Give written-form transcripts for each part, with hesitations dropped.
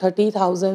30,000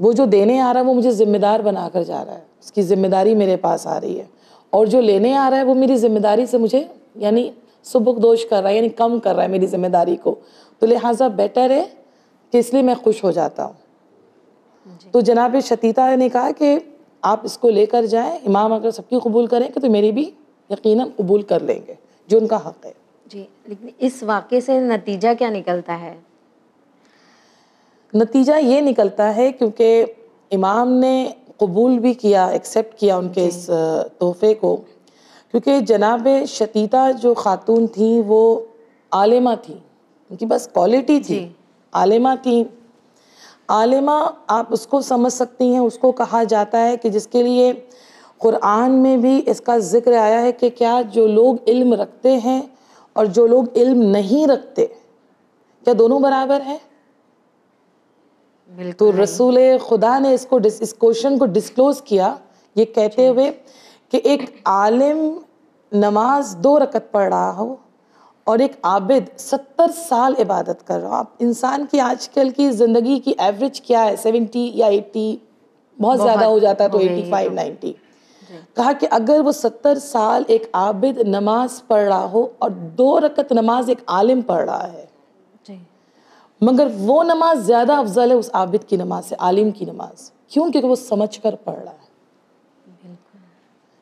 وہ جو دینے آ رہا ہے وہ مجھے ذمہ دار بنا کر جا رہا ہے, اس کی ذمہ داری میرے پاس آ رہی ہے, اور جو لینے آ رہا ہے وہ میری ذمہ داری سے مجھے یعنی سبکدوش کر رہا ہے, یعنی کم کر رہا ہے میری ذمہ داری کو, تو لہٰذا بیٹر ہے کہ اس لیے میں خوش ہو جاتا ہوں. تو جناب شتیتا نے کہا کہ آپ اس کو لے کر جائیں, امام اگر سب کی قبول کریں کہ تو میری بھی یقیناً قبول کر لیں گے, جو ان کا حق ہے. جی, لیکن اس واقعے سے نتیجہ کیا نکلتا ہے؟ نتیجہ یہ نکلتا ہے کیونکہ امام نے قبول بھی کیا, ایکسیپٹ کیا ان کے اس تحفے کو, کیونکہ جناب شتیتا جو خاتون تھیں وہ عالمہ تھیں, ان کی بس کوالٹی تھی, عالمہ تھیں. عالمہ آپ اس کو سمجھ سکتی ہیں, اس کو کہا جاتا ہے کہ جس کے لیے قرآن میں بھی اس کا ذکر آیا ہے کہ کیا جو لوگ علم رکھتے ہیں اور جو لوگ علم نہیں رکھتے کیا دونوں برابر ہیں؟ تو رسول خدا نے اس کوشچن کو ڈسکلوز کیا یہ کہتے ہوئے کہ ایک عالم نماز 2 رکعت پڑھ رہا ہو اور ایک عابد 70 سال عبادت کر رہا ہو. آپ انسان کی آج کل کی زندگی کی ایوریج کیا ہے, 70 یا 80, بہت زیادہ ہو جاتا ہے تو 85 90. کہا کہ اگر وہ 70 سال ایک عابد نماز پڑھ رہا ہو اور 2 رکعت نماز ایک عالم پڑھ رہا ہے, مگر وہ نماز زیادہ افضل ہے اس عابد کی نماز سے, عالم کی نماز. کیوں؟ کیونکہ وہ سمجھ کر پڑھ رہا ہے.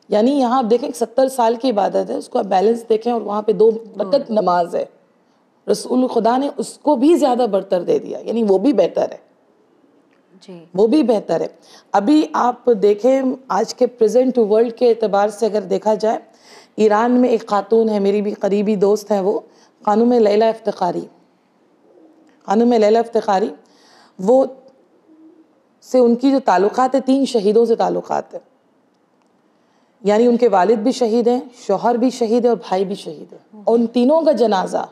یعنی یہاں آپ دیکھیں 70 سال کی عبادت ہے, اس کو آپ بیلنس دیکھیں, اور وہاں پہ 2 رکعت نماز ہے. رسول خدا نے اس کو بھی زیادہ برتر دے دیا, یعنی وہ بھی بہتر ہے, وہ بھی بہتر ہے. ابھی آپ دیکھیں آج کے پریزنٹ ورلڈ کے اعتبار سے اگر دیکھا جائے, ایران میں ایک خاتون ہے, میری بھی قریبی دوست ہیں, وہ خانم لیلہ افتخاری. خانم لیلہ افتخاری وہ سے ان کی جو تعلقات ہیں 3 شہیدوں سے تعلقات ہیں, یعنی ان کے والد بھی شہید ہیں, شوہر بھی شہید ہے اور بھائی بھی شہید ہے. اور ان تینوں کا جنازہ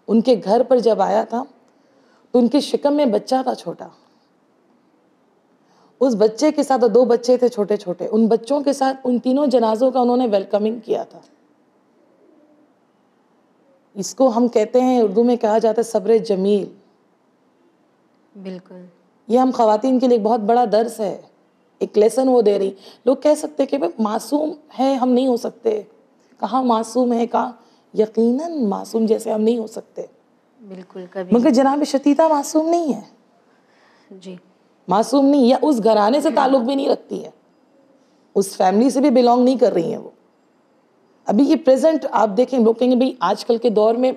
ان کے گھر پر جب آیا تھا تو ان کے شکم میں بچہ تھا چھوٹا, اس بچے کے ساتھ 2 بچے تھے چھوٹے چھوٹے, ان بچوں کے ساتھ ان تینوں جنازوں کا انہوں نے ویلکمنگ کیا تھا. اس کو ہم کہتے ہیں, اردو میں کہا جاتا ہے صبر جمیل. بالکل, یہ ہم خواتین کے لیے ایک بہت بڑا درس ہے, ایک لیسن وہ دے رہی. لوگ کہہ سکتے کہ معصوم ہے, ہم نہیں ہو سکتے. کہاں معصوم ہے, کہاں یقیناً معصوم جیسے ہم نہیں ہو سکتے. بالکل, کبھی مگر جناب شتیتا معصوم نہیں ہے, جی معصوم نہیں, یا اس گھرانے سے تعلق بھی نہیں رکھتی ہے, اس فیملی سے بھی بیلونگ نہیں کر رہی ہیں وہ. ابھی یہ پریزنٹ آپ دیکھیں, لوگ کہیں گے بھئی آج کل کے دور میں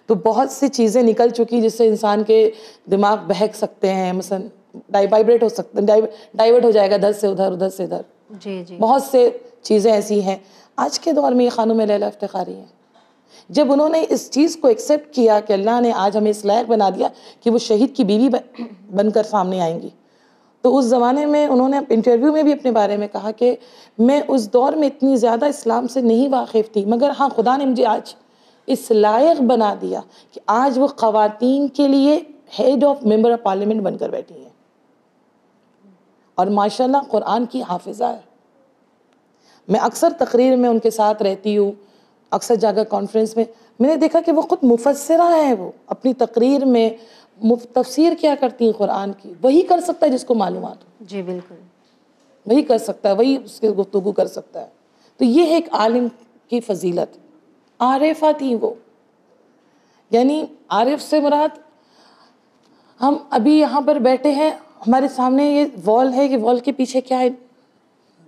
تو بہت سی چیزیں نکل چکی جس سے انسان کے دماغ بہک سکتے ہیں, مثلا وائبریٹ ہو سکتے ہیں, ڈائیورٹ ہو جائے گا ادھر سے ادھر, ادھر سے ادھر. بہت سے چیزیں ایسی ہیں. آج کے دور میں یہ خانم لیلہ افتخاری ہیں. جب انہوں نے اس چیز کو ایکسیپٹ کیا کہ اللہ نے آج ہمیں اس لائق بنا دیا کہ وہ شہید کی بیوی بن کر سامنے آئیں گی, تو اس زمانے میں انہوں نے انٹرویو میں بھی اپنے بارے میں کہا کہ میں اس دور میں اتنی زیادہ اسلام سے نہیں واقف تھی, مگر ہاں خدا نے مجھے آج اس لائق بنا دیا کہ آج وہ خواتین کے لیے head of member of parliament بن کر بیٹھی ہیں, اور ماشاءاللہ قرآن کی حافظہ ہے. میں اکثر تقریر میں ان کے ساتھ رہتی ہوں, اکثر جا کر کانفرنس میں نے دیکھا کہ وہ خود مفسرہ ہیں. وہ اپنی تقریر میں تفسیر کیا کرتی ہیں قرآن کی, وہی کر سکتا ہے جس کو معلومات ہو. جی بالکل, وہی کر سکتا ہے, وہی اس کے گفتگو کر سکتا ہے. تو یہ ایک عالم کی فضیلت. عارفہ تھی وہ, یعنی عارف سے مراد, ہم ابھی یہاں پر بیٹھے ہیں, ہمارے سامنے یہ وال ہے, یہ وال کے پیچھے کیا ہے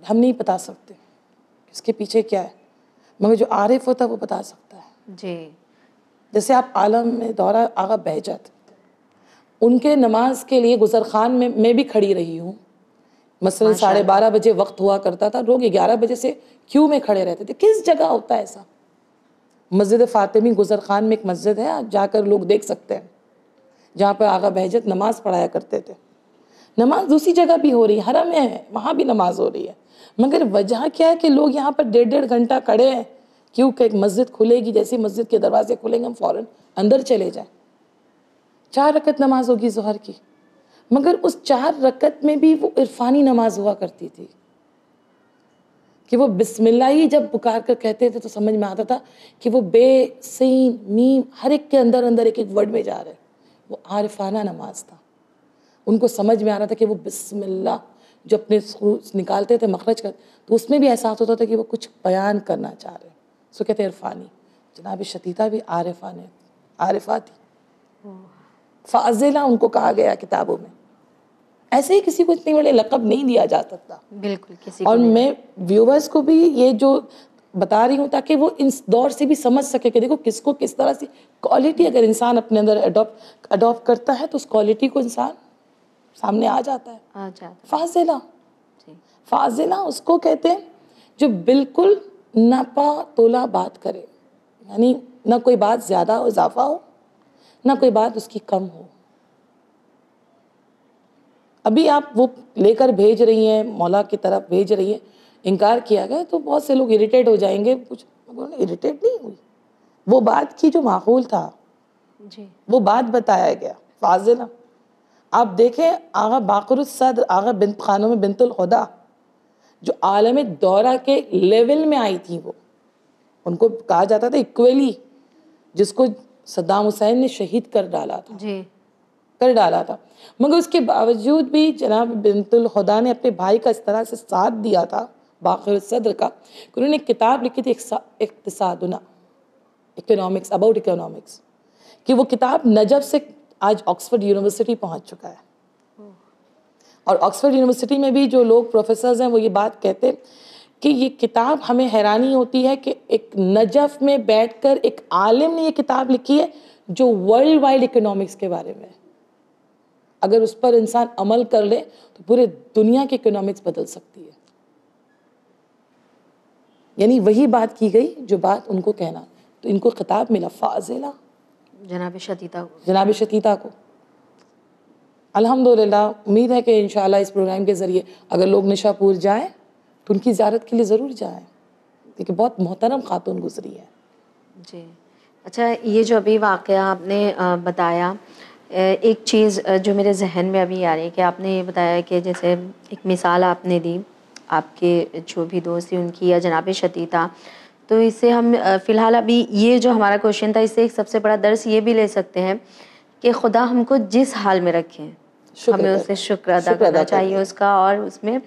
ہم نہیں بتا سکتے, اس کے پیچھے کیا ہے, مگر جو عارف ہوتا ہے وہ بتا سکتا ہے. جی, جیسے آپ عالم میں دورہ آغا بہجت, ان کے نماز کے لیے گزرخان میں بھی کھڑی رہی ہوں. مثلا 12:30 بجے وقت ہوا کرتا تھا, لوگ 11 بجے سے کیوں میں کھڑے رہتے تھے. کس جگہ ہوتا ہے ایسا؟ مسجد فاطمی گزرخان میں ایک مسجد ہے, آپ جا کر لوگ دیکھ سکتے ہیں, جہاں پر آغا بہجت نماز پڑھایا کرتے تھے. نماز دوسری جگہ بھی ہو رہی ہے, حرم میں ہے, وہاں بھی نماز ہو رہی ہے, مگر وجہ کیا ہے کہ لوگ یہاں پر 1.5 گھنٹہ کھڑے ہیں. کیونکہ ایک مسجد کھلے گی, جیسے مسجد کے دروازے کھلیں گے ہم فوراً اندر چلے جائیں. 4 رکعت نماز ہوگی ظہر کی, مگر اس 4 رکعت میں بھی وہ عرفانی نماز ہوا کرتی تھی کہ وہ بسم اللہ ہی جب پکار کر کہتے تھے تو سمجھ میں آتا تھا کہ وہ بے, سین, میم ہر ایک کے اندر ایک ایک ورڈ میں جا رہے. وہ عارفانہ نماز تھا. ان کو سمجھ میں آ رہا تھا کہ وہ بسم اللہ جو اپنے نکالتے تھے مخرج کر، تو اس میں بھی احساس ہوتا تھا کہ وہ کچھ بیان کرنا چاہ رہے ہیں. سو کہتے ہیں عرفانی. جناب شتیتا بھی عارفہ تھی، فاضلہ ان کو کہا گیا کتابوں میں. ایسے ہی کسی کو اتنے بڑے لقب نہیں دیا جا سکتا. بالکل کسی اور کو نہیں. میں ویورز کو بھی یہ جو بتا رہی ہوں تاکہ وہ اس دور سے بھی سمجھ سکے کہ دیکھو کس کو کس طرح سے کوالٹی اگر انسان اپنے اندر اڈاپٹ کرتا ہے تو اس کوالٹی کو انسان سامنے آ جاتا ہے. فاضلہ، فاضلہ اس کو کہتے ہیں جو بالکل ناپا تولا بات کرے، یعنی نہ کوئی بات زیادہ ہو، اضافہ ہو، نہ کوئی بات اس کی کم ہو. ابھی آپ وہ لے کر بھیج رہی ہیں، مولا کی طرف بھیج رہی ہیں، انکار کیا گیا تو بہت سے لوگ اریٹیٹ ہو جائیں گے. کچھ اریٹیٹ نہیں ہوئی، وہ بات کی جو معقول تھا جی وہ بات بتایا گیا. فاضلہ آپ دیکھیں آغا باقر الصدر، آغا بنت خانم بنت الہدا جو عالم دورہ کے لیول میں آئی تھی، وہ ان کو کہا جاتا تھا ایکویلی، جس کو صدام حسین نے شہید کر ڈالا تھا. مگر اس کے باوجود بھی جناب بنت الہدا نے اپنے بھائی کا اس طرح سے ساتھ دیا تھا باقر الصدر کا کہ انہوں نے ایک کتاب لکھی تھی اقتصادنا، اکنامکس، اباؤٹ اکنامکس، کہ وہ کتاب نجف سے آج آکسفورڈ یونیورسٹی پہنچ چکا ہے. اور آکسفورڈ یونیورسٹی میں بھی جو لوگ پروفیسرز ہیں وہ یہ بات کہتے ہیں کہ یہ کتاب ہمیں حیرانی ہوتی ہے کہ ایک نجف میں بیٹھ کر ایک عالم نے یہ کتاب لکھی ہے جو ورلڈ وائڈ اکنامکس کے بارے میں، اگر اس پر انسان عمل کر لے تو پورے دنیا کی اکنامکس بدل سکتی ہے. یعنی وہی بات کی گئی جو بات ان کو کہنا، تو ان کو خطاب ملا فاضلہ جناب شتیتا کو. الحمدللہ امید ہے کہ انشاءاللہ اس پروگرام کے ذریعے اگر لوگ نشا پور جائیں تو ان کی زیارت کے لیے ضرور جائیں، کیونکہ بہت محترم خاتون گزری ہے. جی اچھا، یہ جو ابھی واقعہ آپ نے بتایا، ایک چیز جو میرے ذہن میں ابھی آ رہی ہے کہ آپ نے یہ بتایا کہ جیسے ایک مثال آپ نے دی آپ کے جو بھی دوست تھے ان کی یا جناب شتیتا، تو اس سے ہم فی الحال ابھی یہ جو ہمارا کوشچن تھا اس سے ایک سب سے بڑا درس یہ بھی لے سکتے ہیں کہ خدا ہم کو جس حال میں رکھیں ہمیں اس سے شکر ادا کرنا چاہیے اس کا، اور اس میں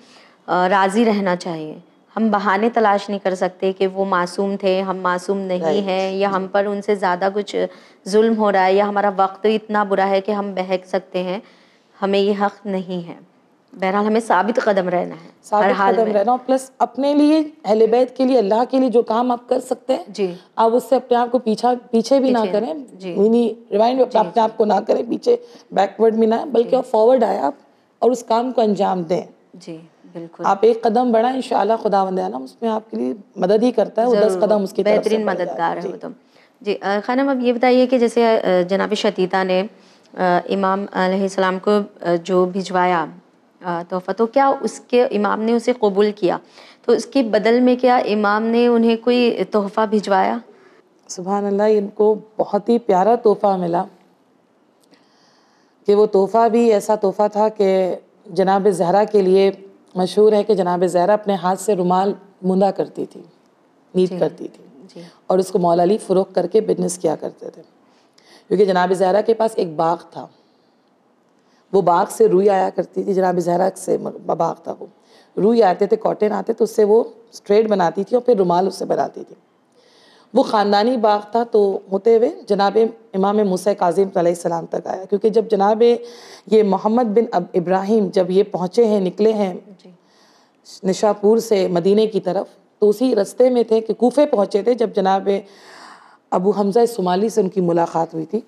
راضی رہنا چاہیے. ہم بہانے تلاش نہیں کر سکتے کہ وہ معصوم تھے، ہم معصوم نہیں ہیں، یا ہم پر ان سے زیادہ کچھ ظلم ہو رہا ہے، یا ہمارا وقت اتنا برا ہے کہ ہم بہک سکتے ہیں. ہمیں یہ حق نہیں ہے. بہرحال ہمیں ثابت قدم رہنا ہے، ثابت قدم رہنا، اور پلس اپنے لیے، اہل بیت کے لیے، اللہ کے لیے جو کام آپ کر سکتے ہیں جی آپ اس سے اپنے آپ کو پیچھے بھی نہ کریں، یعنی ریوائنڈ اپنے آپ کو نہ کریں، پیچھے بیکورڈ بھی نہ، بلکہ فارورڈ آئے آپ اور اس کام کو انجام دیں. جی بالکل، آپ ایک قدم بڑھائیں، انشاءاللہ خداوند عالم اس میں آپ کے لیے مدد ہی کرتا ہے، وہ 10 قدم اس کی طرف سے بہترین مددگار ہے وہ تو. جی خانم، اب یہ بتائیے کہ جیسے جناب شتیتا نے امام علیہ السلام کو جو بھجوایا تحفہ، تو کیا اس کے امام نے اسے قبول کیا؟ تو اس کے بدل میں کیا امام نے انہیں کوئی تحفہ بھجوایا؟ سبحان اللہ، ان کو بہت ہی پیارا تحفہ ملا، کہ وہ تحفہ بھی ایسا تحفہ تھا کہ جناب زہرا کے لیے مشہور ہے کہ جناب زہرا اپنے ہاتھ سے رومال موندا کرتی تھی، نیت کرتی تھی، اور اس کو مولا علی فروخت کر کے بزنس کیا کرتے تھے. کیونکہ جناب زہرا کے پاس ایک باغ تھا، وہ باغ سے روئی آیا کرتی تھی، جناب زہرا سے باغ تھا، وہ روئی آتے تھے، کاٹن آتے تو اس سے وہ اسٹریٹ بناتی تھی اور پھر رومال اس سے بناتی تھی. وہ خاندانی باغ تھا، تو ہوتے ہوئے جناب امام موسیٰ کاظم علیہ السلام تک آیا. کیونکہ جب جناب یہ محمد بن ابراہیم جب یہ پہنچے ہیں، نکلے ہیں نشاپور سے مدینے کی طرف، تو اسی رستے میں تھے کہ کوفے پہنچے تھے جب جناب ابو حمزہ صومالی سے ان کی ملاقات ہوئی تھی،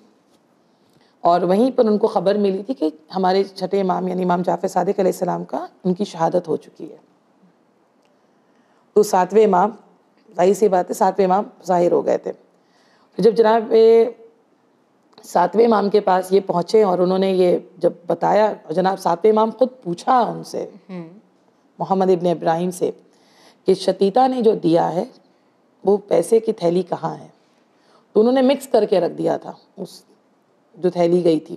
اور وہیں پر ان کو خبر ملی تھی کہ ہمارے چھٹے امام یعنی امام جعفر صادق علیہ السلام کا ان کی شہادت ہو چکی ہے. تو 7ویں امام، ظاہر سی بات ہے 7ویں امام ظاہر ہو گئے تھے. جب جناب 7ویں امام کے پاس یہ پہنچے اور انہوں نے یہ جب بتایا، جناب 7ویں امام خود پوچھا ان سے، محمد ابن ابراہیم سے، کہ شتیتا نے جو دیا ہے وہ پیسے کی تھیلی کہاں ہے؟ تو انہوں نے مکس کر کے رکھ دیا تھا اس جو تھیلی گئی تھی.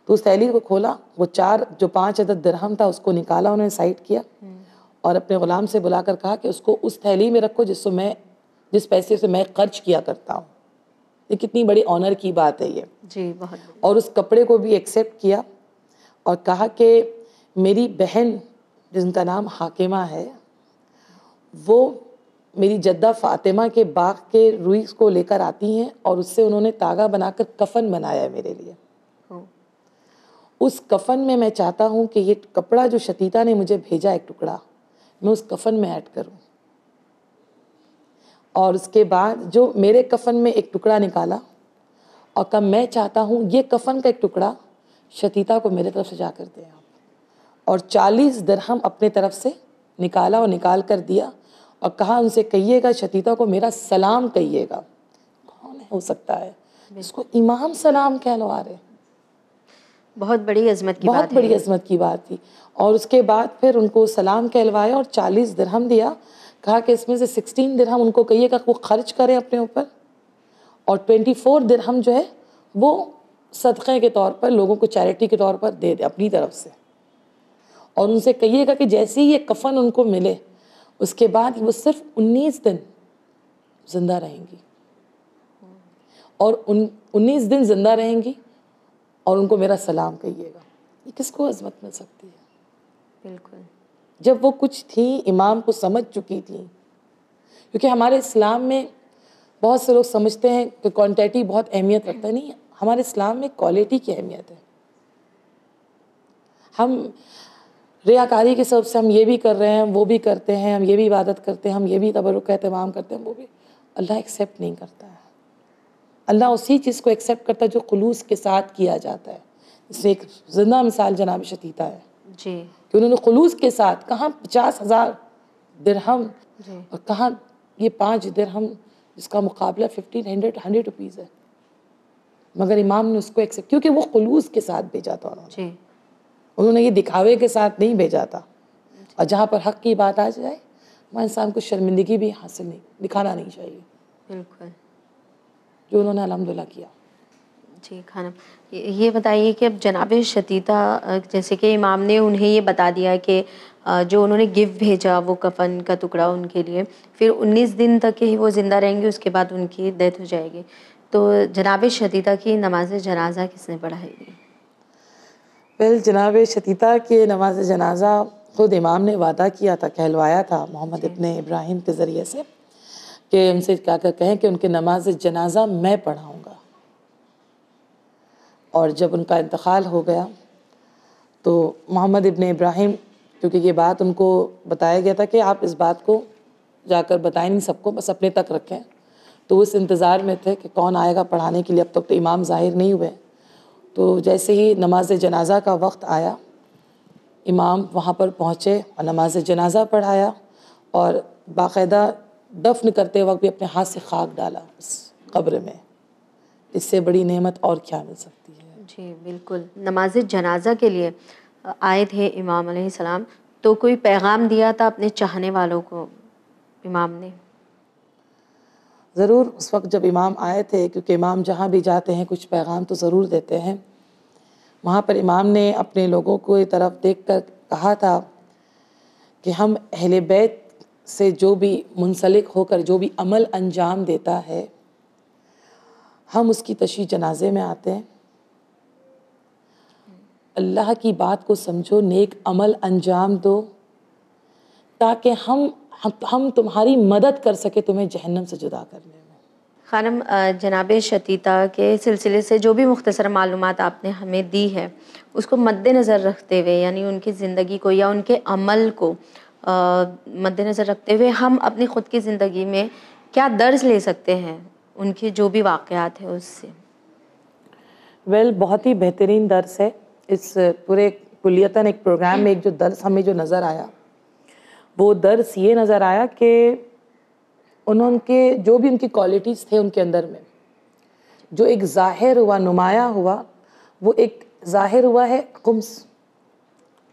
تو اس تھیلی کو کھولا، وہ 5 عدد درہم تھا اس کو نکالا، انہوں نے سائڈ کیا اور اپنے غلام سے بلا کر کہا کہ اس کو اس تھیلی میں رکھو جس پیسے سے میں خرچ کیا کرتا ہوں. یہ کتنی بڑی آنر کی بات ہے یہ. جی بہت. اور اس کپڑے کو بھی ایکسیپٹ کیا اور کہا کہ میری بہن جن کا نام حاکمہ ہے وہ میری جدہ فاطمہ کے باغ کے روئی کو لے کر آتی ہیں اور اس سے انہوں نے تاگا بنا کر کفن بنایا ہے میرے لیے. اس کفن میں میں چاہتا ہوں کہ یہ کپڑا جو شتیتا نے مجھے بھیجا ایک ٹکڑا میں اس کفن میں ایڈ کروں. اور اس کے بعد جو میرے کفن میں ایک ٹکڑا نکالا اور کہا میں چاہتا ہوں یہ کفن کا ایک ٹکڑا شتیتا کو میرے طرف سے جا کر دیں آپ. اور 40 درہم اپنے طرف سے نکالا اور نکال کر دیا اور کہا ان سے کہیے گا شتیتا کو میرا سلام کہیے گا. کون ہو سکتا ہے اس کو امام سلام کہلوا رہے؟ بہت بڑی عظمت کی بات ہے. بہت بڑی عظمت کی بات تھی. اور اس کے بعد پھر ان کو سلام کہلوایا اور 40 درہم دیا. کہا کہ اس میں سے 16 درہم ان کو کہیے گا وہ خرچ کریں اپنے اوپر اور 24 درہم جو ہے وہ صدقے کے طور پر لوگوں کو چیریٹی کے طور پر دے دے اپنی طرف سے. اور ان سے کہیے گا کہ جیسے ہی یہ کفن ان کو ملے اس کے بعد وہ صرف 19 دن زندہ رہیں گی اور 19 دن زندہ رہیں گی اور ان کو میرا سلام کہیے گا. یہ کس کو عظمت مل سکتی ہے؟ بالکل. جب وہ کچھ تھیں امام کو سمجھ چکی تھیں. کیونکہ ہمارے اسلام میں بہت سے لوگ سمجھتے ہیں کہ کوانٹیٹی بہت اہمیت رکھتا ہے. نہیں، ہمارے اسلام میں کوالٹی کی اہمیت ہے. ہم ریاکاری کے سبب سے ہم یہ بھی کر رہے ہیں وہ بھی کرتے ہیں، ہم یہ بھی عبادت کرتے ہیں، ہم یہ بھی تبرک کا اہتمام کرتے ہیں، وہ بھی اللہ ایکسیپٹ نہیں کرتا ہے. اللہ اسی چیز کو ایکسیپٹ کرتا ہے جو خلوص کے ساتھ کیا جاتا ہے. اس میں ایک زندہ مثال جناب شتیتا ہے جی کہ انہوں نے خلوص کے ساتھ کہاں 50,000 درہم جی اور کہاں یہ 5 درہم جس کا مقابلہ 100 روپیز ہے، مگر امام نے اس کو ایکسیپٹ کیونکہ وہ خلوص کے ساتھ بھیجا تھا. جی انہوں نے یہ دکھاوے کے ساتھ نہیں بھیجا تھا. اور جہاں پر حق کی بات آ جائے وہاں انسان کو شرمندگی بھی حاصل نہیں دکھانا نہیں چاہیے، بالکل. جو انہوں نے الحمدللہ کیا. جی خانم، یہ بتائیے کہ اب جناب شتیتا جیسے کہ امام نے انہیں یہ بتا دیا کہ جو انہوں نے گفٹ بھیجا وہ کفن کا ٹکڑا ان کے لیے، پھر 19 دن تک ہی وہ زندہ رہیں گے، اس کے بعد ان کی ڈیتھ ہو جائے گی. تو جناب شتیتا کی نماز جنازہ کس نے پڑھائی گی؟ جناب شتیتا کے نماز جنازہ خود امام نے وعدہ کیا تھا، کہلوایا تھا محمد ابن ابراہیم کے ذریعے سے کہ ان سے کیا کہیں کہ ان کے نماز جنازہ میں پڑھاؤں گا. اور جب ان کا انتقال ہو گیا تو محمد ابن ابراہیم، کیونکہ یہ بات ان کو بتایا گیا تھا کہ آپ اس بات کو جا کر بتائیں نہیں سب کو، بس اپنے تک رکھیں، تو وہ اس انتظار میں تھے کہ کون آئے گا پڑھانے کے لیے. اب تک تو امام ظاہر نہیں ہوئے. تو جیسے ہی نماز جنازہ کا وقت آیا امام وہاں پر پہنچے اور نماز جنازہ پڑھایا اور باقاعدہ دفن کرتے وقت بھی اپنے ہاتھ سے خاک ڈالا اس قبر میں. اس سے بڑی نعمت اور کیا مل سکتی ہے؟ جی بالکل. نماز جنازہ کے لیے آئے تھے امام علیہ السلام، تو کوئی پیغام دیا تھا اپنے چاہنے والوں کو امام نے؟ ضرور. اس وقت جب امام آئے تھے، کیونکہ امام جہاں بھی جاتے ہیں کچھ پیغام تو ضرور دیتے ہیں، وہاں پر امام نے اپنے لوگوں کو یہ طرف دیکھ کر کہا تھا کہ ہم اہل بیت سے جو بھی منسلک ہو کر جو بھی عمل انجام دیتا ہے ہم اس کی تشییع جنازے میں آتے ہیں. اللہ کی بات کو سمجھو، نیک عمل انجام دو تاکہ ہم تمہاری مدد کر سکے تمہیں جہنم سے جدا کرنے میں. خانم، جناب شتیتا کے سلسلے سے جو بھی مختصر معلومات آپ نے ہمیں دی ہے اس کو مد نظر رکھتے ہوئے، یعنی ان کی زندگی کو یا ان کے عمل کو مد نظر رکھتے ہوئے ہم اپنی خود کی زندگی میں کیا درس لے سکتے ہیں ان کے جو بھی واقعات ہیں اس سے؟ بہت ہی بہترین درس ہے. اس پورے کلیتاً ایک پروگرام میں ایک جو درس ہمیں جو نظر آیا وہ درس یہ نظر آیا کہ انہوں کے جو بھی ان کی کوالٹیز تھے ان کے اندر میں جو ایک ظاہر ہوا، نمایاں ہوا، وہ ایک ظاہر ہوا ہے خمس.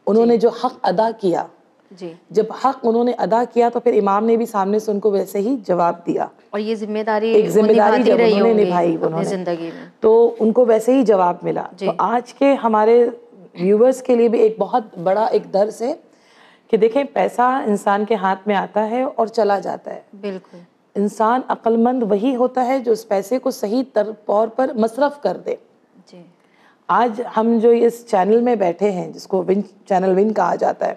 انہوں نے جو حق ادا کیا، جی، جب حق انہوں نے ادا کیا تو پھر امام نے بھی سامنے سے ان کو ویسے ہی جواب دیا. اور یہ ذمہ داری ایک ذمہ داری جب رہی انہوں نے ہوں گی نبھائی اپنی زندگی میں، تو ان کو ویسے ہی جواب ملا. جی. تو آج کے ہمارے ویورز کے لیے بھی ایک بہت بڑا ایک درس ہے کہ دیکھیں پیسہ انسان کے ہاتھ میں آتا ہے اور چلا جاتا ہے. بالکل. انسان عقل مند وہی ہوتا ہے جو اس پیسے کو صحیح طور پر مصرف کر دے. جی. آج ہم جو اس چینل میں بیٹھے ہیں جس کو چینل ون کہا جاتا ہے,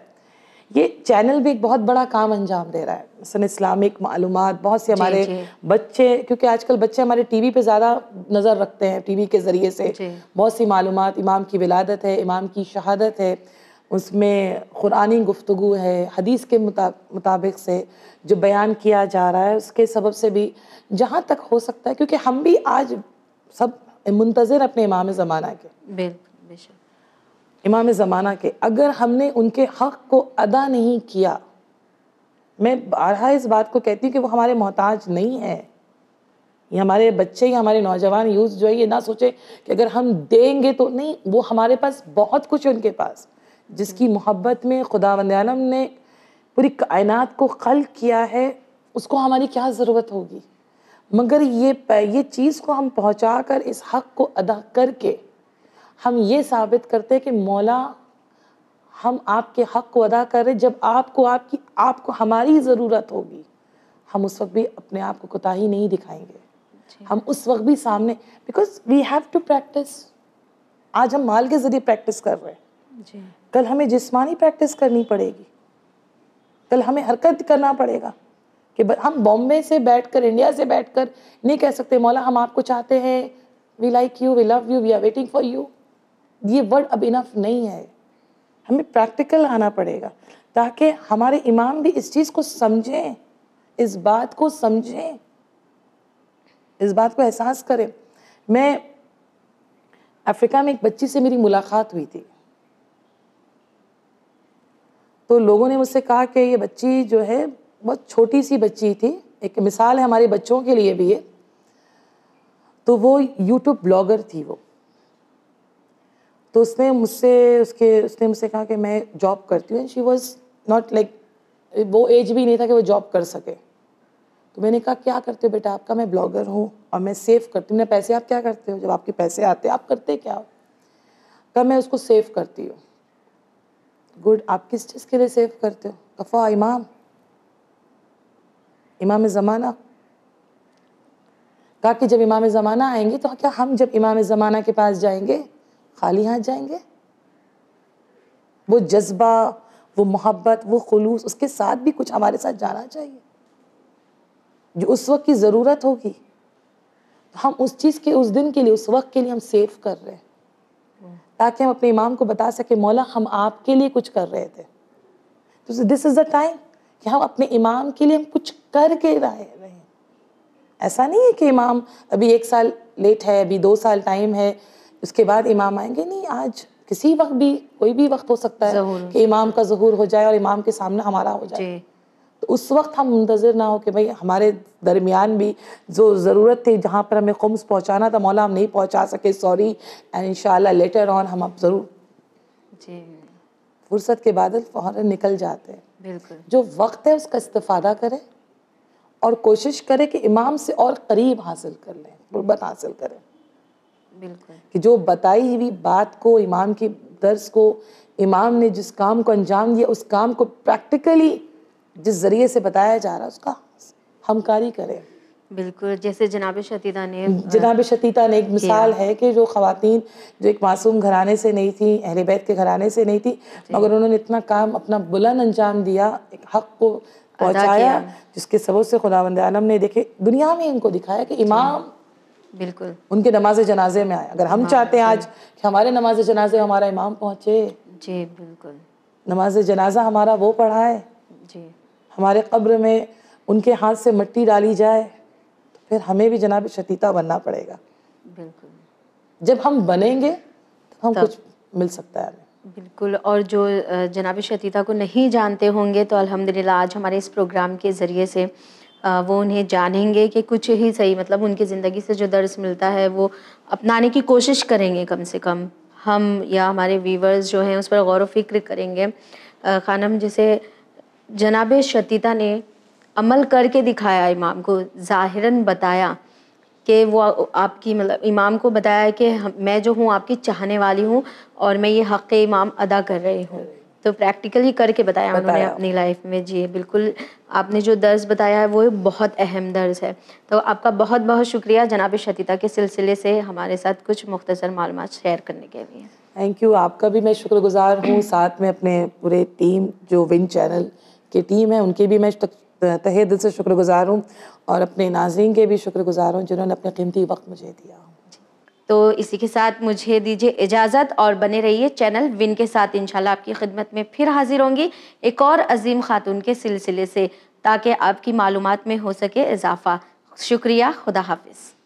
یہ چینل بھی ایک بہت بڑا کام انجام دے رہا ہے. مثلا اسلامک معلومات بہت سے ہمارے بچے, کیونکہ آج کل بچے ہمارے ٹی وی پہ زیادہ نظر رکھتے ہیں, ٹی وی کے ذریعے سے بہت سی معلومات, امام کی ولادت ہے, امام کی شہادت ہے, اس میں قرآنی گفتگو ہے, حدیث کے مطابق سے جو بیان کیا جا رہا ہے, اس کے سبب سے بھی جہاں تک ہو سکتا ہے, کیونکہ ہم بھی آج سب منتظر اپنے امام زمانہ کے, بالکل بے شک, امام زمانہ کے, اگر ہم نے ان کے حق کو ادا نہیں کیا, میں بارہا اس بات کو کہتی ہوں کہ وہ ہمارے محتاج نہیں ہے. یہ ہمارے بچے یا ہمارے نوجوان یوز جو ہے یہ نہ سوچے کہ اگر ہم دیں گے تو نہیں, وہ ہمارے پاس بہت کچھ ہے ان کے پاس, جس کی محبت میں خداوند عالم نے پوری کائنات کو خلق کیا ہے, اس کو ہماری کیا ضرورت ہوگی. مگر یہ چیز کو ہم پہنچا کر, اس حق کو ادا کر کے ہم یہ ثابت کرتے ہیں کہ مولا ہم آپ کے حق کو ادا کر رہے, جب آپ کو ہماری ضرورت ہوگی ہم اس وقت بھی اپنے آپ کو کوتاہی نہیں دکھائیں گے, ہم اس وقت بھی سامنے, because we have to practice. آج ہم مال کے ذریعے پریکٹس کر رہے ہیں, کل ہمیں جسمانی پریکٹس کرنی پڑے گی, کل ہمیں حرکت کرنا پڑے گا. کہ ہم بامبے سے بیٹھ کر, انڈیا سے بیٹھ کر نہیں کہہ سکتے مولا ہم آپ کو چاہتے ہیں, we like you, we love you, we are waiting for you. یہ ورڈ اب انف نہیں ہے, ہمیں پریکٹیکل آنا پڑے گا تاکہ ہمارے امام بھی اس چیز کو سمجھیں, اس بات کو سمجھیں, اس بات کو احساس کریں. میں افریقہ میں ایک بچی سے میری ملاقات ہوئی تھی, تو لوگوں نے مجھ سے کہا کہ یہ بچی جو ہے بہت چھوٹی سی بچی تھی, ایک مثال ہے ہمارے بچوں کے لیے بھی ہے, تو وہ یوٹیوب بلاگر تھی وہ. تو اس نے مجھ سے کہا کہ میں جاب کرتی ہوں. شی واز ناٹ لائک, وہ ایج بھی نہیں تھا کہ وہ جاب کر سکے. تو میں نے کہا کیا کرتے ہو بیٹا؟ آپ کا میں بلاگر ہوں اور میں سیو کرتی ہوں. میں پیسے آپ کیا کرتے ہو جب آپ کے پیسے آتے ہیں, آپ کرتے کیا ہو؟ کہا میں اس کو سیو کرتی ہوں. گڈ, آپ کس چیز کے لیے سیو کرتے ہو؟ کفا امام زمانہ. کہا کہ جب امام زمانہ آئیں گے تو کیا ہم جب امام زمانہ کے پاس جائیں گے خالی ہاتھ جائیں گے؟ وہ جذبہ, وہ محبت, وہ خلوص, اس کے ساتھ بھی کچھ ہمارے ساتھ جانا چاہیے. جو اس وقت کی ضرورت ہوگی ہم اس چیز کے, اس دن کے لیے, اس وقت کے لیے ہم سیو کر رہے ہیں تاکہ ہم اپنے امام کو بتا سکیں مولا ہم آپ کے لیے کچھ کر رہے تھے. تو دس از دا ٹائم کہ ہم اپنے امام کے لیے ہم کچھ کر کے رہے ہیں. ایسا نہیں ہے کہ امام ابھی 1 سال لیٹ ہے, ابھی 2 سال ٹائم ہے, اس کے بعد امام آئیں گے. نہیں, آج کسی وقت بھی, کوئی بھی وقت ہو سکتا ہے کہ امام کا ظہور ہو جائے اور امام کے سامنے ہمارا ہو جائے. تو اس وقت ہم منتظر نہ ہو کہ بھئی ہمارے درمیان بھی جو ضرورت تھی, جہاں پر ہمیں خمس پہنچانا تھا مولا ہم نہیں پہنچا سکے, سوری, اینڈ انشاءاللہ لیٹر آن ہم اب ضرور. فرصت کے بادل فوراً نکل جاتے ہیں. بالکل, جو وقت ہے اس کا استفادہ کریں اور کوشش کریں کہ امام سے اور قریب حاصل کر لیں, قربت حاصل کریں. بالکل, کہ جو بتائی ہوئی بات کو, امام کی درس کو, امام نے جس کام کو انجام دیا اس کام کو پریکٹیکلی جس ذریعے سے بتایا جا رہا ہے اس کا ہمکاری کریں. بالکل, جیسے جناب شتیتا نے ایک مثال ہے کہ جو خواتین جو ایک معصوم گھرانے سے نہیں تھی, اہل بیت کے گھرانے سے نہیں تھی, مگر انہوں نے اتنا کام اپنا بلند انجام دیا, ایک حق کو پہنچایا, جس کے سبب سے خداوند عالم نے دیکھے دنیا میں ان کو دکھایا کہ امام بالکل ان کے نماز جنازے میں آیا. اگر ہم چاہتے ہیں آج کہ ہمارے نماز جنازے ہمارا امام پہنچے, جی بالکل, نماز جنازہ ہمارا وہ پڑھائے, جی ہمارے قبر میں ان کے ہاتھ سے مٹی ڈالی جائے, تو پھر ہمیں بھی جناب شتیتا بننا پڑے گا. بالکل, جب ہم بنیں گے تو ہم کچھ مل سکتا ہے ہمیں. بالکل, اور جو جناب شتیتا کو نہیں جانتے ہوں گے تو الحمدللہ آج ہمارے اس پروگرام کے ذریعے سے وہ انہیں جانیں گے کہ کچھ ہی صحیح, مطلب ان کی زندگی سے جو درس ملتا ہے وہ اپنانے کی کوشش کریں گے. کم سے کم ہم یا ہمارے ویورز جو ہیں اس پر غور و فکر کریں گے. خانم, جیسے جناب شتیتا نے عمل کر کے دکھایا, امام کو ظاہراً بتایا کہ وہ آپ کی, مطلب امام کو بتایا کہ میں جو ہوں آپ کی چاہنے والی ہوں اور میں یہ حق امام ادا کر رہی ہوں. تو پریکٹیکلی کر کے بتایا انہوں نے اپنی لائف میں. جی بالکل, آپ نے جو درس بتایا ہے وہ بہت اہم درس ہے. تو آپ کا بہت بہت شکریہ جناب شتیتا کے سلسلے سے ہمارے ساتھ کچھ مختصر معلومات شیئر کرنے کے لیے. Thank you. آپ کا بھی میں شکر گزار ہوں, ساتھ میں اپنے پورے ٹیم جو ون چینل کی ٹیم ہے ان کے بھی میں تہہ دل سے شکر گزار ہوں, اور اپنے ناظرین کے بھی شکر گزار ہوں جنہوں نے اپنے قیمتی وقت مجھے دیا. تو اسی کے ساتھ مجھے دیجیے اجازت, اور بنے رہیے چینل ون کے ساتھ. انشاءاللہ آپ کی خدمت میں پھر حاضر ہوں گی ایک اور عظیم خاتون کے سلسلے سے, تاکہ آپ کی معلومات میں ہو سکے اضافہ. شکریہ, خدا حافظ.